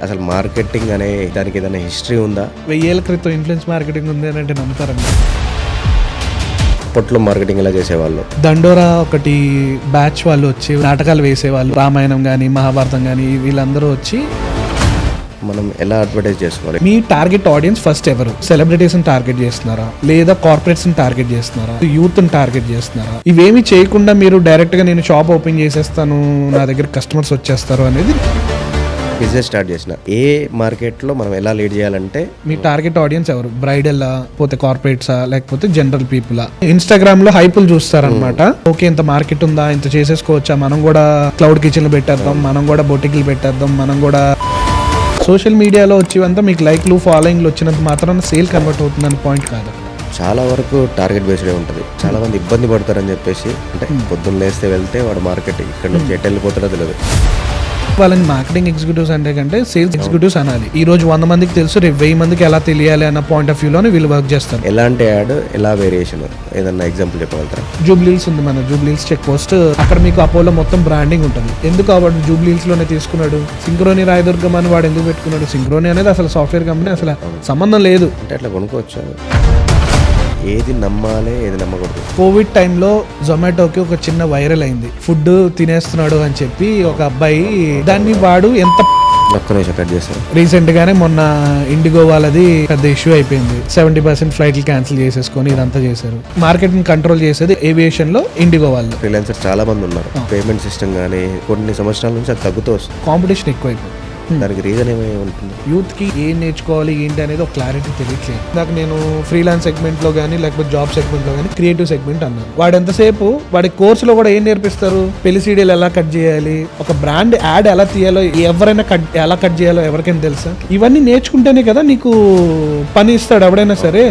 అసలు మార్కెటింగ్ అనే దానికి ఏదైనా హిస్టరీ ఉందా? 1000 ఏళ్ల క్రితం ఇన్ఫ్లుయెన్స్ మార్కెటింగ్ ఉంది అని అంటే నమ్ముతారండి. అప్పట్లో మార్కెటింగ్ ఎలా చేసేవాళ్ళు? దండోరా ఒకటి బ్యాచ్ వాళ్ళు వచ్చి నాటకాలు వేసేవాళ్ళు. రామాయణం కానీ మహాభారతం కానీ వీళ్ళందరూ వచ్చి మనం ఎలా అడ్వర్టైజ్ చేసుకోవాలి? మీ టార్గెట్ ఆడియన్స్ ఫస్ట్ ఎవరు? సెలబ్రిటీస్ని టార్గెట్ చేస్తున్నారా, లేదా కార్పొరేట్స్ని టార్గెట్ చేస్తున్నారా, యూత్ని టార్గెట్ చేస్తున్నారా? ఇవేమి చేయకుండా మీరు డైరెక్ట్గా నేను షాప్ ఓపెన్ చేసేస్తాను, నా దగ్గర కస్టమర్స్ వచ్చేస్తారు అనేది బిజినెస్ స్టార్ట్ చేసిన ఏ మార్కెట్లో మనం ఎలా లీడ్ చేయాలంటే మీ టార్గెట్ ఆడియన్స్ ఎవరు? బ్రైడల్లా, పోతే కార్పొరేట్సా, లేకపోతే జనరల్ పీపులా? ఇన్స్టాగ్రామ్ లో హైపులు చూస్తారనమాట. ఓకే, ఇంత మార్కెట్ ఉందా, ఇంత చేసేసుకోవచ్చా, మనం కూడా క్లౌడ్ కిచెన్లు పెట్టేద్దాం, మనం కూడా బొటిక్లు పెట్టేద్దాం, మనం కూడా సోషల్ మీడియాలో వచ్చేవంతా మీకు లైక్లు ఫాలోయింగ్లు వచ్చినంత మాత్రాన సేల్ కన్వర్ట్ అవుతుందని పాయింట్ కాదు. చాలా వరకు టార్గెట్ బేస్డే ఉంటుంది. చాలా మంది ఇబ్బంది పడతారని చెప్పేసి, అంటే పొద్దున్న లేస్తే వెళ్తే వాడు మార్కెట్ ఇక్కడ నుంచి ఎటు వెళ్ళిపోతారో తెలియదు. వాళ్ళని మార్కెటింగ్ ఎగ్జిక్యూటివ్స్ అంటే కంటే సేల్స్ ఎగ్జిక్యూటివ్స్ అనాలి. ఈ రోజు 100 మందికి తెలుసు, రేపు 1000 మందికి ఎలా తెలియాలి అన్న పాయింట్ ఆఫ్ వ్యూలోనే వీళ్ళు వర్క్ చేస్తారు. ఎలాంటి యాడ్, ఎలా వేరియేషన్, ఏదన్నా ఎగ్జాంపుల్ చెప్పగలుగుతారా? జూబ్లీహిల్స్ ఉంది, మన జూబ్లీహిల్స్ చెక్ పోస్ట్. అక్కడ మీకు అపోలో మొత్తం బ్రాండింగ్ ఉంటుంది. ఎందుకు వాడు జూబ్లీహిల్స్ లోనే తీసుకున్నాడు? సింక్రోని రాయదుర్గం అని వాడు ఎందుకు పెట్టుకున్నాడు? సింక్రోని అనేది అసలు సాఫ్ట్వేర్ కంపెనీ, అసలు సంబంధం లేదు. అంటే అట్లా కొనుక్కోవచ్చు. ఏది నమ్మాలి, ఏది నమ్మకూడదు. కోవిడ్ టైంలో జొమాటోకి ఒక చిన్న వైరల్ అయింది. ఫుడ్ తినేస్తున్నాడు అని చెప్పి ఒక అబ్బాయి, దాన్ని వాడు ఎంత ఒక్క నిమిషం కట్ చేస్తారు. రీసెంట్ గానే మొన్న ఇండిగో వాళ్ళది పెద్ద ఇష్యూ అయిపోయింది. 70% ఫ్లైట్లు క్యాన్సిల్ చేసేసుకొని ఇదంతా చేశారు. మార్కెట్ ని కంట్రోల్ చేసేది ఏవియేషన్ లో ఇండిగో వాళ్ళు. ఫ్రీలాన్సర్ చాలా మంది ఉన్నారు. పేమెంట్ సిస్టమ్ కానీ కొన్ని సంవత్సరాల నుంచి అది తగ్గుతూ వస్తుంది. కాంపిటీషన్ ఎక్కువైపోయింది. దానికి రీజన్ ఏమై ఉంటుంది? యూత్ కి ఏం నేర్చుకోవాలి ఏంటి అనేది ఒక క్లారిటీ తెలియట్లేదు. నాకు నేను ఫ్రీలాన్స్ సెగ్మెంట్ లో కానీ లేకపోతే జాబ్ సెగ్మెంట్ లో కానీ క్రియేటివ్ సెగ్మెంట్ అన్నాను. వాడు ఎంతసేపు వాడి కోర్సులో కూడా ఏం నేర్పిస్తారు? పెళ్లి సీడీలు ఎలా కట్ చేయాలి, ఒక బ్రాండ్ యాడ్ ఎలా తీయాలో, ఎవరైనా ఎలా కట్ చేయాలో ఎవరికైనా తెలుసా? ఇవన్నీ నేర్చుకుంటేనే కదా నీకు పని ఇస్తాడు ఎవడైనా సరే.